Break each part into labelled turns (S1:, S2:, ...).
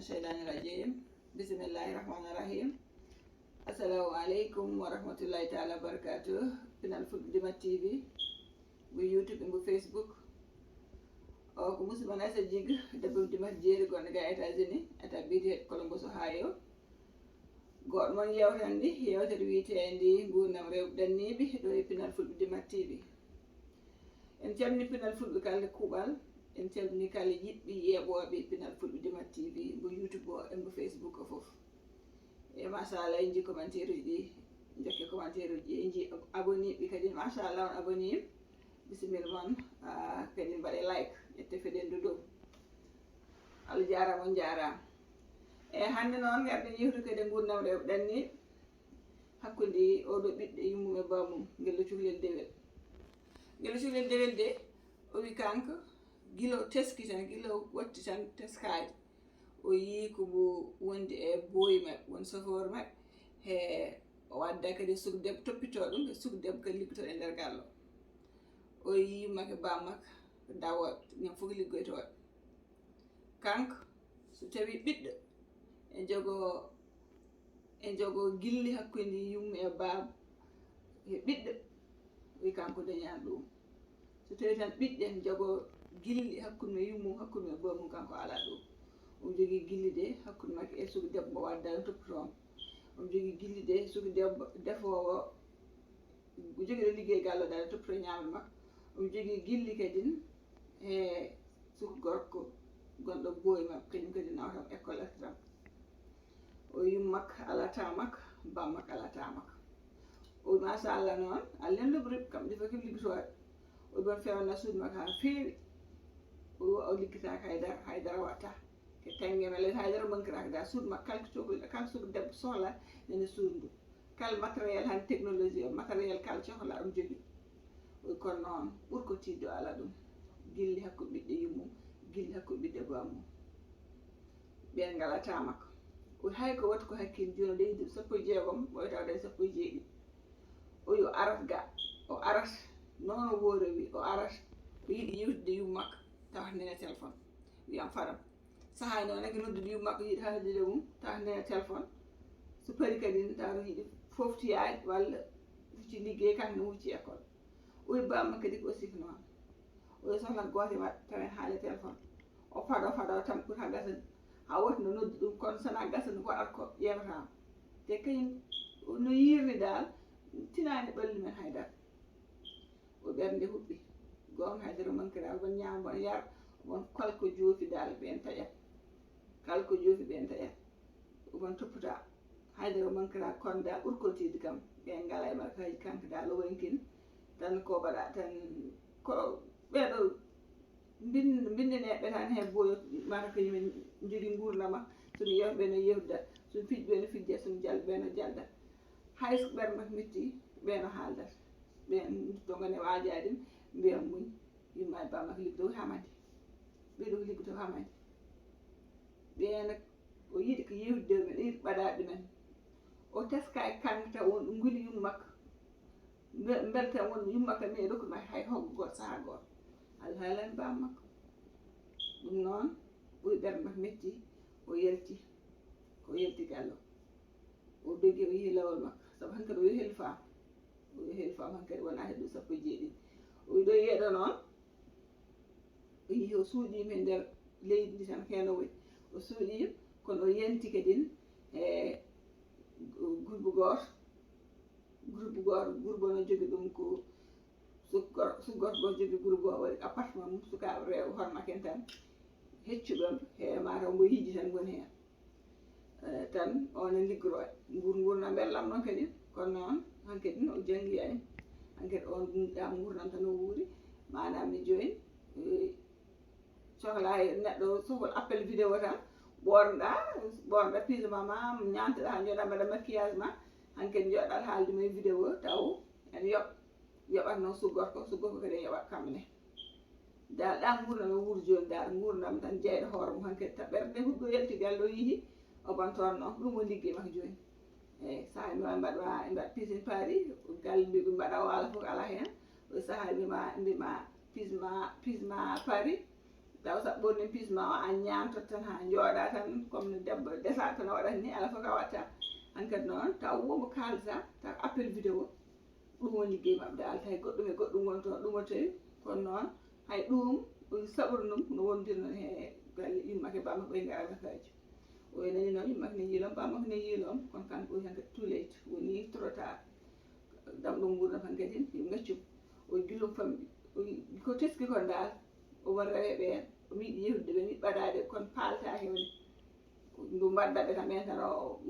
S1: الشيطان الرجيم بسم الله الرحمن الرحيم السلام عليكم ورحمة الله تعالى وبركاته Pinal Fulɓe TV bu YouTube bu Facebook o ko musidɓe nasa jig debbo dimat jeeri gonɗo ga États-Unis ata biyeteɗo Columbus Ohio goɗɗo moon yewtandi yewtere wiyetendi gurdam rewɓe ɗanniɓe ɗo e Pinal Fulɓe TV en calmini Pinal Fulɓe kala kuuɓal en calmini kala yiɗɓe yeeɓoɓe Pinal Fulɓe TV mo YouTube o e mo Facebook o foof e machallah en jii commentaire uji ɗi jokke commentaire uji ɗi en jii abonné ɓe kadi machallah on abonné bisimilla moon kadi mbaɗe like ƴette feɗendu dow Allah jarama on jarama e hande noon garɗen yewtude kadi gurdam rewɓe ɗanniɓe hakkude oɗo ɓiɗɗo yummum e bamum guelɗo cukalel dewel de o wi kanko guila o teski tan guila o watti tan teskade o yii ko mo wondi e booyi maɓɓe won chauffeur maɓɓe he o wadda kadi suku debbo toppito ɗum e suku debbo kadi liggotoɗo e nder galle o yii makko bammakko dawoɓe ñam fof liggoytoɓe kanko so tawi ɓiɗɗo e jogo gilli hakkude yummu e baaba e ɓiɗɗo wi kanko dañani ɗum so tawi tan ɓiɗɗo jogo gilli hakkude yummum hakkude e bamum kanko ala ɗum omo jogui gilli de hakkude makko e suku debbo mo wadda toppitomo omo jogui gilli de suku debbo defowo joguiɗo ligguey galle o dal toppito ñamde makko omo jogui gilli kadi e suku gorko gonɗo booyi makko kañum kadi nawatamo école artitamo o yummakko ala tamakko bammakko ala tamakko o machallah noon Allah en lobri kamɓe fof koɓe liggotoɓe o ɗon fewna suudu makko ha feewi o liggitaka haydara watta e tanggue mele haydara ɓankiraka da suudu makko kala cohli kala suudu debbo sohla nene suudu ndu kala matériel han technologie o matériel kala cohla ɗum jogui kono noon ɓuuri tidde o ala ɗum gilli hakkude ɓiɗɗo yummum gilli hakkude ɓiɗɗo e bamum ɓen ngala tamakko o hay ko waɗi ko hakkille joni leydi sappo e jeegom ɓoyata dañi sappo e jeeɗiɗi o yo arat ga o arat noon o woori wi o arat o yiiɗi yewtude yummakko tawa nene téléphone wiyam faɗam sahani noon eke noddude yummakko yiiɗi haaldude mum tawa nene téléphone so paari kadi tawa yiiɗi foftiyade walla hucci ligguey kanko ne hucci école o wi bammakko kadi ko siki noon o wi sohlat goto waɗa tawa haale téléphone o faado tampude ha gasa ha woti no noddi ɗum kono sona gasa ko waɗata ko ƴeewatama te kañum no yirni dal tinani ɓalli men haydara o ɓernde huɓɓi gonga haydara mankira won ñama won yara won kalko joofi dal ɓen taƴat kala ko joofi ɓen taƴat won toppata haydara mankira kono dal ɓuurkotide kam ɓen ngala e makko haji kanko dal o wankini tan ko mbaɗa tan ko ɓeɗo bindineɓe tan he boyo mata kañumen jogui gurdama somi yewɓe no yewda somi fijɓe no fijja somi jalɓe no jalda hayso ɓerde makko metti ɓeno haaldata ɓen to gone wajadima mbiya muñ yumma e bammakko liggoto hamade ɓeɗo ko liggoto hamade ɓena o yiiɗi ko yewtude men o yiiɗi ɓaɗaɗe ɗumen o teska e kanko taw won ɗo guuli yummakko beele tan won yummakko mi rokkuma hay hoggo goto saaha goto Allah haalani bammakko ɗum noon ɓuuri ɓerde makko metti o yalti galle o dogui o yeehi lawol makko saabu hankkadi o yo heli fam hankkadi wona heddo sappo e jeeɗiɗi o wi ɗo yeeɗo noon o yeehi o suuɗima e nder leydi ndi tan hen o woni o suuɗima kono o yanti kadi e groupe goto no jogui ɗum ko suku goto jogui groupe o waɗi appartement mum sukaɓe rewɓe hormaka en tan heccuɗon he mataw mbo yiiji tan goni hen tan on e liggoro gurdam belɗam noon kadi kono noon hankkadi o janggui ay hankkadi on ɗam gurdam tan o wuuri manam ne jooni sohla e neɗɗo sohla appel vidéo tan ɓornoɗa pyjama ma ñamtoɗa jooɗa mbaɗa maquillage ma hankkadi joɗɗa haalduma e vidéo taw ene yoɓata noon suku gorko kadi e yoɓat kamɓene dal ɗam gurdam o wuuri joni dal gurdam tan jeyɗo hoore mum hankkadi ta ɓerde huɗɗo yalti galle o yeehi o bantoon noon ɗum woni ligguey makko joni eyyi saaha mi wawi mbaɗa pisine paari galle mbi ɓe mbaɗa walo foof ala hen o saaha mbima pisma paari taw sa ɓorni pisma o an ñamtat tan ha jooɗa tan comme no debbo desa tan waɗata ni ala fof ka watta hankkadi noon taw womo kalata taw appel vidéo ɗum woni liggey mabɓe dal tawi goɗɗum e goɗɗum won toon ɗum o tawi kono noon hay ɗum saɓornum no wondirno he galle yummake bamma ɓoye gara makaji o nani noon yummake ne yiilom bammak ne yiilom kono kanko ɓoyi hankadi too late woni trop tard dam ɗum gurdam han kadi yo gaccum o gillum famɗi ko teski kon dal o won reweɓe hen omi yiɗi yehude ɓe mi yiɗi ɓaɗade kono paalata hewde ndu mbaddaɓe tan ɓen tan o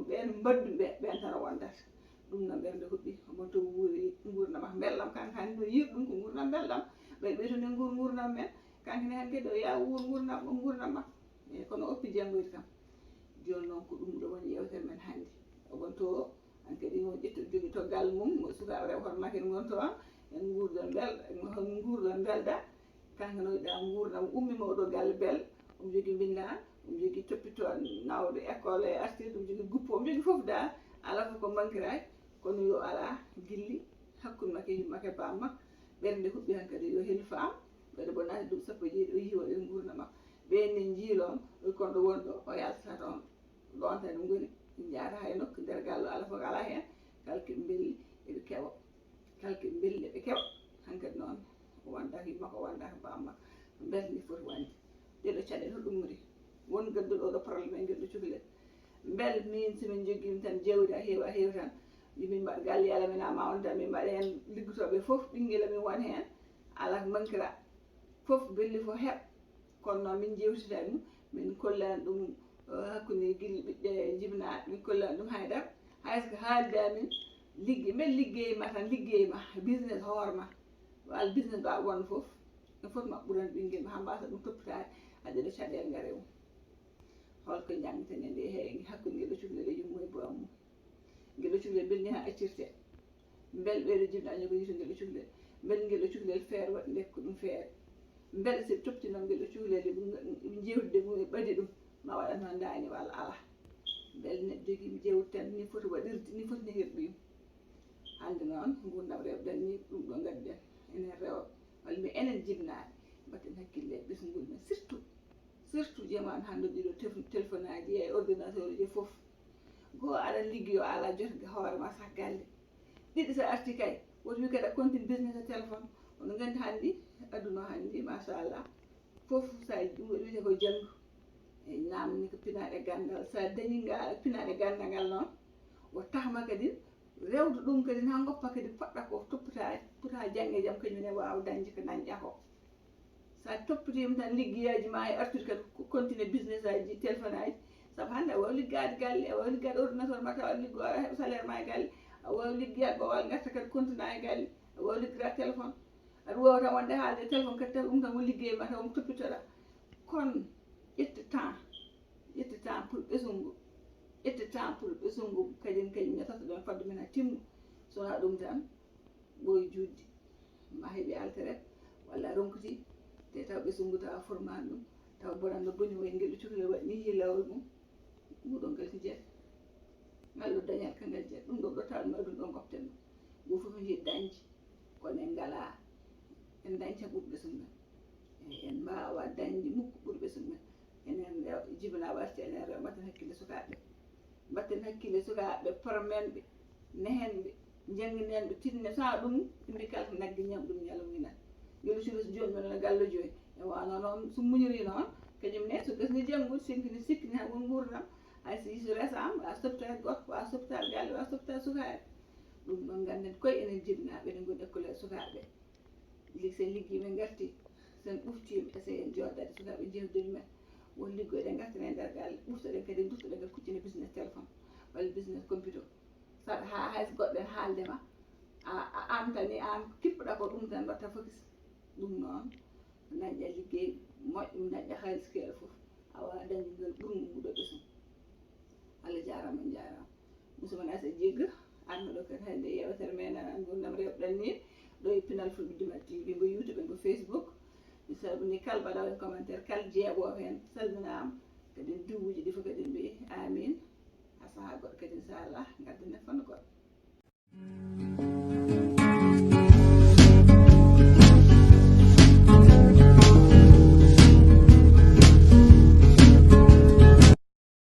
S1: ɓen mbadduɓe ɓen tan o wondata ɗum noon ɓernde huɓɓi omo to wuuri gurdam ak belɗam kanko hande no yiiɗi ɗum ko gurdam belɗam ɓeɗe ɓeytoni gurdam men kankone han kadi o ya wuur gurdam makko eyyi kono o oppi janggoyde kam joni noon ko ɗum ɗo woni yewtere men hannde ogon to han kadi o ƴettude jogui toggal mum sukaɓe rew hoto make en gon toon en gurdon belɗa gurdon belɗa kanko no yiɗa gurdam ummima oɗo galle belɗo omo jogui mbinda omo jogui toppito nawde école e artirde omo jogui guppo omo jogui foof da ala foof ko mankirani kono yo ala guilli hakkude makko e yummake e bammakko ɓernde huɓɓi han kadi yo hel faam ɓeɗe bonati ɗum sappo e jeeɗiɗi o yi waɗen gurdam makko ɓenne jiilom kon ɗo wonɗo o yaltata toon ɗon tan ɗum goni jaata hay nokku nder galle ala fof ala hen kala koɓe belli eɓe keeɓa kala koɓe belli eɓe keeɓa hankkadi noon o wondaka yummako o wondaka bammakko belte ni foti wonde ɗeɗo caɗele hoɗum woni won gadduɗo oɗo probléme e gueɗo cukalel beel min somin joguimi tan jawdi a heewi tan yomin mbaɗ galle alamen a mawna tan min mbaɗa hen liggotoɓe foof ɓinguel amin won hen ala ko mankira foof belli fo heeɓ kono noon min jewtita ɗum min kollani ɗum hakkude guilɗi ɓiɓɓe jibinaɓe min kollani ɗum haydara hayso haaldamin ligguey beele liggeyma tan liggeyma business hoorema walla business mbaɗa wonde foof no foti mabɓe ɓurande ɓinguel ma ha mbasa ɗum toppitade haɗeɗo caɗele gaare mum holko jangtene nde he hakkude gueɗo cukalel e yummu e bamum gueɗo cukalel belni ha accirte beel ɓeɗo jibinaɓe ko yiito gueɗo cukalel beel gueɗo cukalel feere waɗi nde ko ɗum feere beele soɓe toptinon gueɗo cukalel ɓe jewtide mum e ɓaadi ɗum ma waɗan hono dani walla ala beele neɗɗo joguimi jewdi tan ni foti waɗirde ni foti ne hirɗoyim hande noon gurdam rewɓe ni ɗum ɗo gadduɗen enen rewɓe walla mbi enen jibinaɓe mbatten hakkille e ɓesgol men surtout jamanu hande ɗiɗo téléphone aji e ordinateur uji foof goho aɗa ligguey ala jootde hoorema sah galle ɗiɗi sa arti kay woto wi kadi a continue business e téléphone ono gandi handi aduna handi machallah foof sa ɗum wiyete ko janggo e namni ko pinaɗe gandal sa dañi pinaɗe gandal ngal noon o tahma kadi rewde ɗum kadi ha goppa kadi poɗɗa ko toppitade pour ha janggo e jaam kañumne wawa dañde ko dañƴa ko sa toppitima tan liggueyaji ma e artude kadi continue business aji téléphone aji saabu hande a wawi liggade galle a wawi liggade ordinateur ma taw aɗa liggo aɗa heeɓa salaire ma e galle a wawi liggeyade ɓawal garta kadi continue a e galle a wawi liggorade téléphone aɗa wawi tan wonde haalde téléphone kadi tawi ɗum tan woni liggey ma taw mo toppitoɗa kono ƴetta temps pour ɓesgu ƴetta temps pour ɓesgu kadi ne tatoɗon fadde men ha timmu sowona ɗum tan ɓooyi judde ma heeɓi alteret walla a ronkoti te taw ɓesgu tawa formani ɗum taw bonan no boni way gueɗo cukalel waɗi ni yiilawol mum muɗon gal ko jeeɗa ngal ɗo dañal kangal jeeɗa ɗum ɗo ɗo tawa ɗum aduna ɗo gopten ɗum goto foof ne yiiɗi dañde kono en ngala en dañta ɓuuri ɓesgu men en mbawa dañde mukko ɓuuri ɓesgu men enen rewɓe jibinaɓe arti enen rewɓe mbatten hakkille sukaɓeɓe mbatten hakkille sukaɓeɓe pormenɓe nehenɓe jangguinenɓe tinne sa ɗum ɓe kala ko naggue ñaam ɗum ñalawma gueɗo cukalel so joni mbiɗa galle joyi e wano noon so muñiri noon kañumne so gasni janggode sikkini ha won gurdam hayso yiiso resama wawa soppitade gorko wawa soppitade galle wawa soppitade sukaɓe ɗum ɗon ganden koye enen jibinaɓe eɗen goni école e sukaɓeɓe sen ligguey min garti sen ɓuftima essayen joddade sukaɓe jewtidde ɗumen won liggoɗe garten e nder galle ɓurtoɗen kadi duttoɗen kadi kuccine business téléphone walla business computer saɗa hayso goɗɗo haaldema an tan ni an kippuɗa ko ɗum tan mbatta focus ɗum noon dañƴa ligguey moƴƴo dañƴa halis keeɗo foof a wawa dañde ngol ɓurgu nguɗo ɓesgu Allah jarama on jarama musidɗo mon Aissata Diegga arno ɗo kadi hande yewtere men gurdam rewɓe ɗan ni ɗo e Pinal Fulɓe Dimal TV mbo YouTube mbo Facebook mi salmini kala mbaɗawo hen commentaire kala jeeɓowo hen salminama kadi duwuji ɗi foof kadi mbi amin ha saaha goɗɗo kadi inchallah gaddane fannu goɗɗo